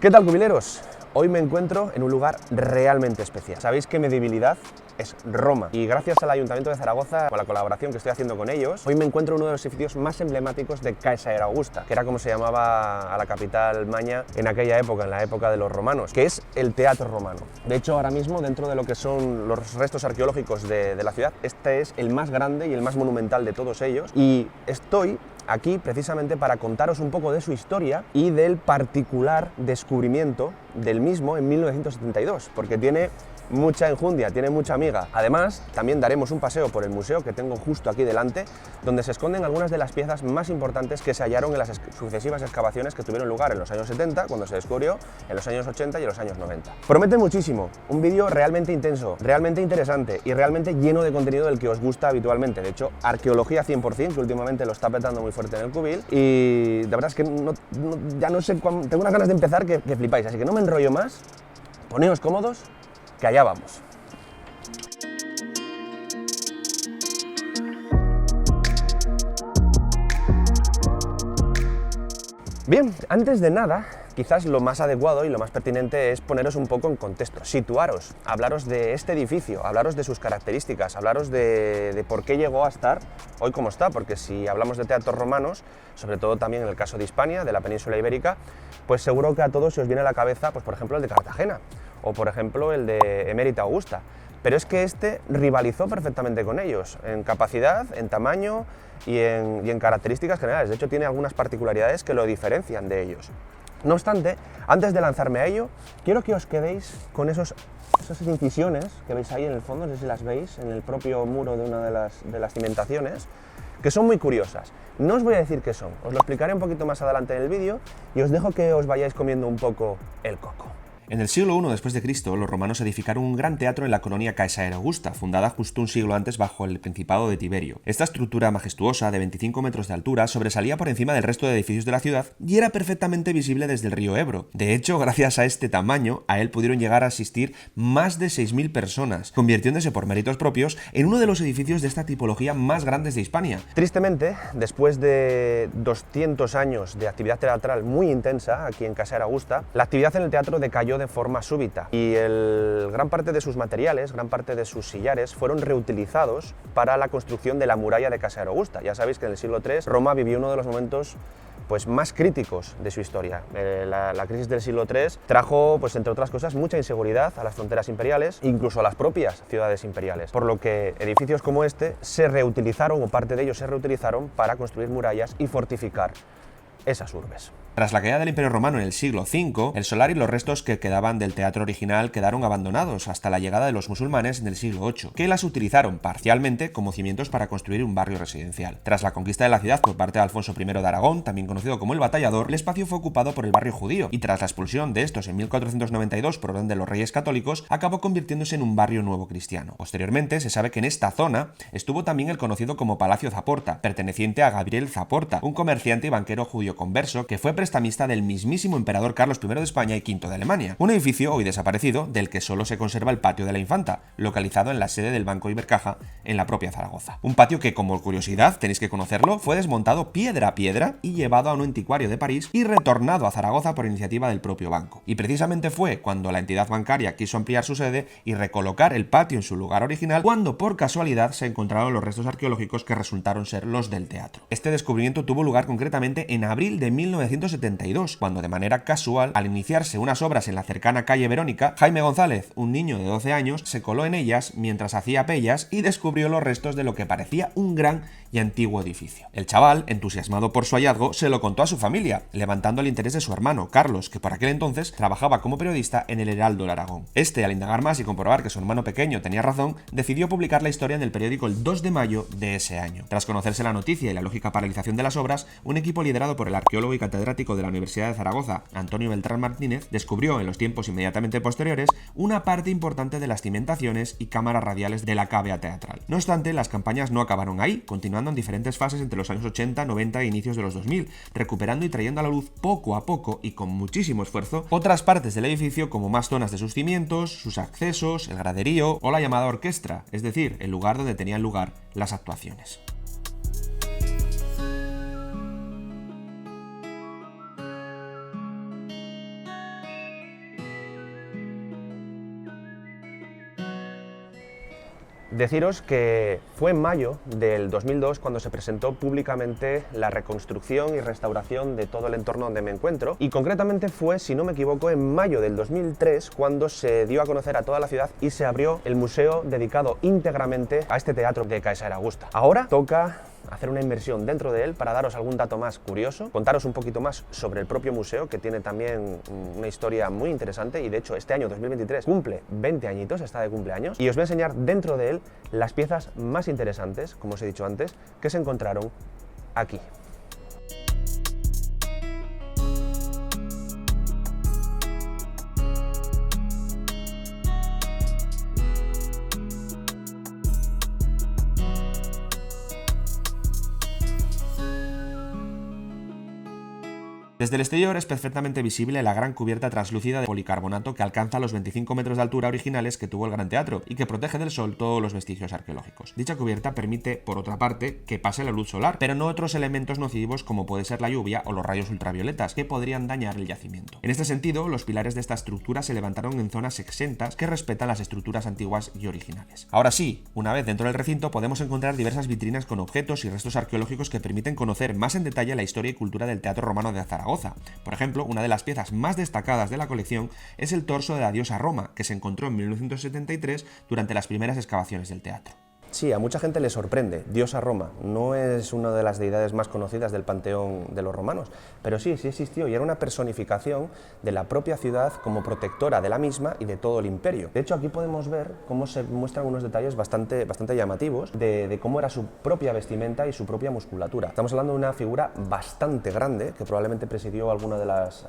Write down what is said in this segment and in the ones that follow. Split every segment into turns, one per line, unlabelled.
¿Qué tal, cubileros? Hoy me encuentro en un lugar realmente especial. Sabéis que mi debilidad es Roma y gracias al Ayuntamiento de Zaragoza, con la colaboración que estoy haciendo con ellos, hoy me encuentro en uno de los edificios más emblemáticos de Casa Era Augusta, que era como se llamaba a la capital maña en aquella época, en la época de los romanos, que es el Teatro Romano. De hecho, ahora mismo, dentro de lo que son los restos arqueológicos de la ciudad, este es el más grande y el más monumental de todos ellos, y estoy aquí precisamente para contaros un poco de su historia y del particular descubrimiento del mismo en 1972, porque tiene mucha enjundia, tiene mucha amiga. Además, también daremos un paseo por el museo que tengo justo aquí delante, donde se esconden algunas de las piezas más importantes que se hallaron en las sucesivas excavaciones que tuvieron lugar en los años 70, cuando se descubrió, en los años 80 y en los años 90. Promete muchísimo, un vídeo realmente intenso, realmente interesante y realmente lleno de contenido del que os gusta habitualmente. De hecho, arqueología 100%, que últimamente lo está petando muy fuerte en el cubil, y de verdad es que ya no sé, tengo unas ganas de empezar que flipáis, así que no me enrollo más, poneos cómodos, que allá vamos. Bien, antes de nada, quizás lo más adecuado y lo más pertinente es poneros un poco en contexto, situaros, hablaros de este edificio, hablaros de sus características, hablaros de por qué llegó a estar hoy como está, porque si hablamos de teatros romanos, sobre todo también en el caso de Hispania, de la península ibérica, pues seguro que a todos se os viene a la cabeza, pues por ejemplo el de Cartagena, o por ejemplo el de Emérita Augusta, pero es que este rivalizó perfectamente con ellos, en capacidad, en tamaño y en características generales. De hecho, tiene algunas particularidades que lo diferencian de ellos. No obstante, antes de lanzarme a ello, quiero que os quedéis con esas incisiones que veis ahí en el fondo, no sé si las veis, en el propio muro de una de las cimentaciones, que son muy curiosas. No os voy a decir qué son, os lo explicaré un poquito más adelante en el vídeo y os dejo que os vayáis comiendo un poco el coco.
En el siglo I después de Cristo, los romanos edificaron un gran teatro en la colonia Casa Era Augusta, fundada justo un siglo antes bajo el Principado de Tiberio. Esta estructura majestuosa, de 25 metros de altura, sobresalía por encima del resto de edificios de la ciudad y era perfectamente visible desde el río Ebro. De hecho, gracias a este tamaño, a él pudieron llegar a asistir más de 6.000 personas, convirtiéndose por méritos propios en uno de los edificios de esta tipología más grandes de Hispania.
Tristemente, después de 200 años de actividad teatral muy intensa aquí en Casa Era Augusta, la actividad en el teatro decayó de forma súbita y gran parte de sus materiales, gran parte de sus sillares fueron reutilizados para la construcción de la muralla de Casa Era Augusta. Ya sabéis que en el siglo III Roma vivió uno de los momentos más críticos de su historia. La crisis del siglo III trajo, entre otras cosas, mucha inseguridad a las fronteras imperiales, incluso a las propias ciudades imperiales, por lo que edificios como este se reutilizaron, o parte de ellos se reutilizaron, para construir murallas y fortificar esas urbes.
Tras la caída del Imperio Romano en el siglo V, el solar y los restos que quedaban del teatro original quedaron abandonados hasta la llegada de los musulmanes en el siglo VIII, que las utilizaron parcialmente como cimientos para construir un barrio residencial. Tras la conquista de la ciudad por parte de Alfonso I de Aragón, también conocido como el Batallador, el espacio fue ocupado por el barrio judío, y tras la expulsión de estos en 1492 por orden de los reyes católicos, acabó convirtiéndose en un barrio nuevo cristiano. Posteriormente, se sabe que en esta zona estuvo también el conocido como Palacio Zaporta, perteneciente a Gabriel Zaporta, un comerciante y banquero judío converso que fue prestamista del mismísimo emperador Carlos I de España y V de Alemania, un edificio hoy desaparecido del que solo se conserva el patio de la Infanta, localizado en la sede del Banco Ibercaja en la propia Zaragoza. Un patio que, como curiosidad, tenéis que conocerlo, fue desmontado piedra a piedra y llevado a un anticuario de París y retornado a Zaragoza por iniciativa del propio banco. Y precisamente fue cuando la entidad bancaria quiso ampliar su sede y recolocar el patio en su lugar original, cuando por casualidad se encontraron los restos arqueológicos que resultaron ser los del teatro. Este descubrimiento tuvo lugar concretamente en abril de 1972, cuando de manera casual, al iniciarse unas obras en la cercana calle Verónica, Jaime González, un niño de 12 años, se coló en ellas mientras hacía pellas y descubrió los restos de lo que parecía un gran y antiguo edificio. El chaval, entusiasmado por su hallazgo, se lo contó a su familia, levantando el interés de su hermano, Carlos, que por aquel entonces trabajaba como periodista en el Heraldo de Aragón. Este, al indagar más y comprobar que su hermano pequeño tenía razón, decidió publicar la historia en el periódico el 2 de mayo de ese año. Tras conocerse la noticia y la lógica paralización de las obras, un equipo liderado por el arqueólogo y catedrático de la Universidad de Zaragoza, Antonio Beltrán Martínez, descubrió en los tiempos inmediatamente posteriores una parte importante de las cimentaciones y cámaras radiales de la cávea teatral. No obstante, las campañas no acabaron ahí, continuando en diferentes fases entre los años 80, 90 e inicios de los 2000, recuperando y trayendo a la luz poco a poco y con muchísimo esfuerzo otras partes del edificio, como más zonas de sus cimientos, sus accesos, el graderío o la llamada orquestra, es decir, el lugar donde tenían lugar las actuaciones.
Deciros que fue en mayo del 2002 cuando se presentó públicamente la reconstrucción y restauración de todo el entorno donde me encuentro, y concretamente fue, si no me equivoco, en mayo del 2003 cuando se dio a conocer a toda la ciudad y se abrió el museo dedicado íntegramente a este teatro de Caesar Augusta. Ahora toca hacer una inmersión dentro de él para daros algún dato más curioso, contaros un poquito más sobre el propio museo, que tiene también una historia muy interesante, y de hecho este año 2023 cumple 20 añitos, está de cumpleaños, y os voy a enseñar dentro de él las piezas más interesantes, como os he dicho antes, que se encontraron aquí.
Desde el exterior es perfectamente visible la gran cubierta translúcida de policarbonato que alcanza los 25 metros de altura originales que tuvo el Gran Teatro y que protege del sol todos los vestigios arqueológicos. Dicha cubierta permite, por otra parte, que pase la luz solar, pero no otros elementos nocivos como puede ser la lluvia o los rayos ultravioletas, que podrían dañar el yacimiento. En este sentido, los pilares de esta estructura se levantaron en zonas exentas que respetan las estructuras antiguas y originales. Ahora sí, una vez dentro del recinto podemos encontrar diversas vitrinas con objetos y restos arqueológicos que permiten conocer más en detalle la historia y cultura del teatro romano de Zaragoza. Por ejemplo, una de las piezas más destacadas de la colección es el torso de la diosa Roma, que se encontró en 1973 durante las primeras excavaciones del teatro.
Sí, a mucha gente le sorprende. Diosa Roma no es una de las deidades más conocidas del panteón de los romanos, pero sí existió y era una personificación de la propia ciudad como protectora de la misma y de todo el imperio. De hecho, aquí podemos ver cómo se muestran unos detalles bastante llamativos de cómo era su propia vestimenta y su propia musculatura. Estamos hablando de una figura bastante grande que probablemente presidió alguna de las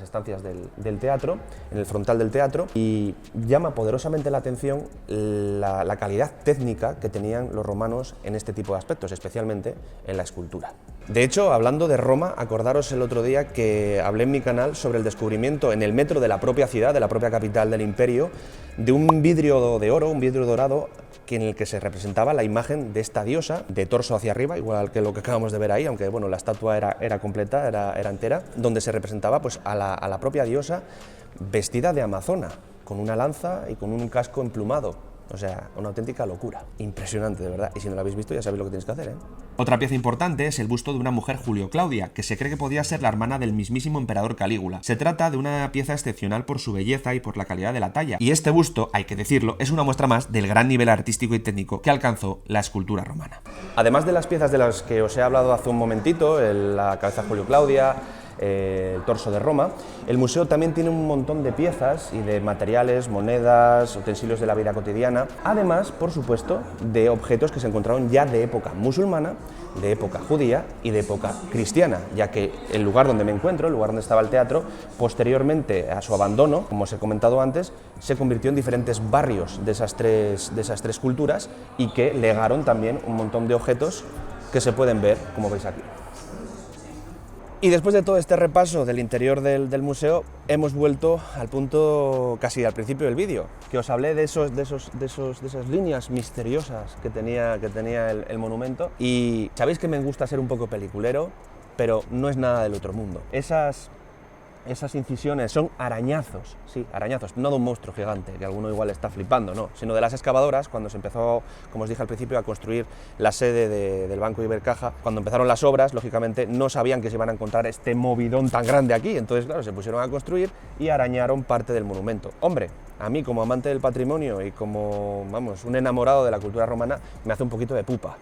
estancias del teatro, en el frontal del teatro, y llama poderosamente la atención la calidad técnica que tenían los romanos en este tipo de aspectos, especialmente en la escultura. De hecho, hablando de Roma, acordaros el otro día que hablé en mi canal sobre el descubrimiento en el metro de la propia ciudad, de la propia capital del imperio, de un vidrio de oro, un vidrio dorado, en el que se representaba la imagen de esta diosa, de torso hacia arriba, igual que lo que acabamos de ver ahí, aunque bueno, la estatua era completa, era entera, donde se representaba pues, a la propia diosa vestida de amazona, con una lanza y con un casco emplumado. O sea, una auténtica locura. Impresionante, de verdad. Y si no lo habéis visto, ya sabéis lo que tenéis que hacer, ¿eh?
Otra pieza importante es el busto de una mujer Julio Claudia, que se cree que podía ser la hermana del mismísimo emperador Calígula. Se trata de una pieza excepcional por su belleza y por la calidad de la talla. Y este busto, hay que decirlo, es una muestra más del gran nivel artístico y técnico que alcanzó la escultura romana.
Además de las piezas de las que os he hablado hace un momentito, la cabeza de Julio Claudia, el torso de Roma, el museo también tiene un montón de piezas y de materiales, monedas, utensilios de la vida cotidiana, además, por supuesto, de objetos que se encontraron ya de época musulmana, de época judía y de época cristiana, ya que el lugar donde me encuentro, el lugar donde estaba el teatro, posteriormente a su abandono, como os he comentado antes, se convirtió en diferentes barrios de esas tres culturas y que legaron también un montón de objetos que se pueden ver, como veis aquí. Y después de todo este repaso del interior del museo, hemos vuelto al punto casi al principio del vídeo, que os hablé de esas líneas misteriosas que tenía el monumento. Y sabéis que me gusta ser un poco peliculero, pero no es nada del otro mundo. Esas incisiones son arañazos, sí, arañazos, no de un monstruo gigante, que alguno igual está flipando, no, sino de las excavadoras, cuando se empezó, como os dije al principio, a construir la sede del Banco Ibercaja. Cuando empezaron las obras, lógicamente, no sabían que se iban a encontrar este movidón tan grande aquí, entonces, claro, se pusieron a construir y arañaron parte del monumento. Hombre, a mí, como amante del patrimonio y como, vamos, un enamorado de la cultura romana, me hace un poquito de pupa,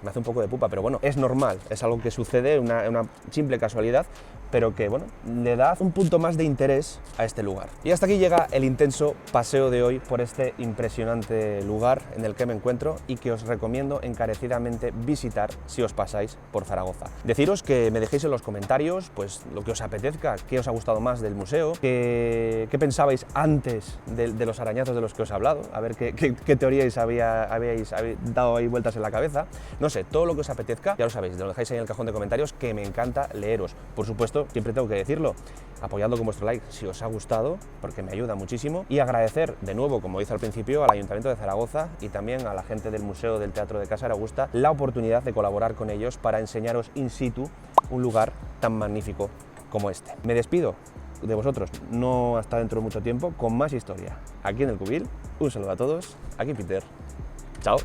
pero bueno, es normal, es algo que sucede, una simple casualidad, pero que, bueno, le da un punto más de interés a este lugar. Y hasta aquí llega el intenso paseo de hoy por este impresionante lugar en el que me encuentro y que os recomiendo encarecidamente visitar si os pasáis por Zaragoza. Deciros que me dejéis en los comentarios pues lo que os apetezca, qué os ha gustado más del museo, qué pensabais antes de los arañazos de los que os he hablado, a ver qué teorías habéis dado ahí vueltas en la cabeza. No sé, todo lo que os apetezca, ya lo sabéis, lo dejáis ahí en el cajón de comentarios, que me encanta leeros. Por supuesto, siempre tengo que decirlo, apoyando con vuestro like si os ha gustado, porque me ayuda muchísimo, y agradecer de nuevo, como hice al principio, al Ayuntamiento de Zaragoza y también a la gente del Museo del Teatro de Caesar Augusta la oportunidad de colaborar con ellos para enseñaros in situ un lugar tan magnífico como este. Me despido de vosotros, no hasta dentro de mucho tiempo, con más historia aquí en el Cubil. Un saludo a todos, aquí Peter. Chao.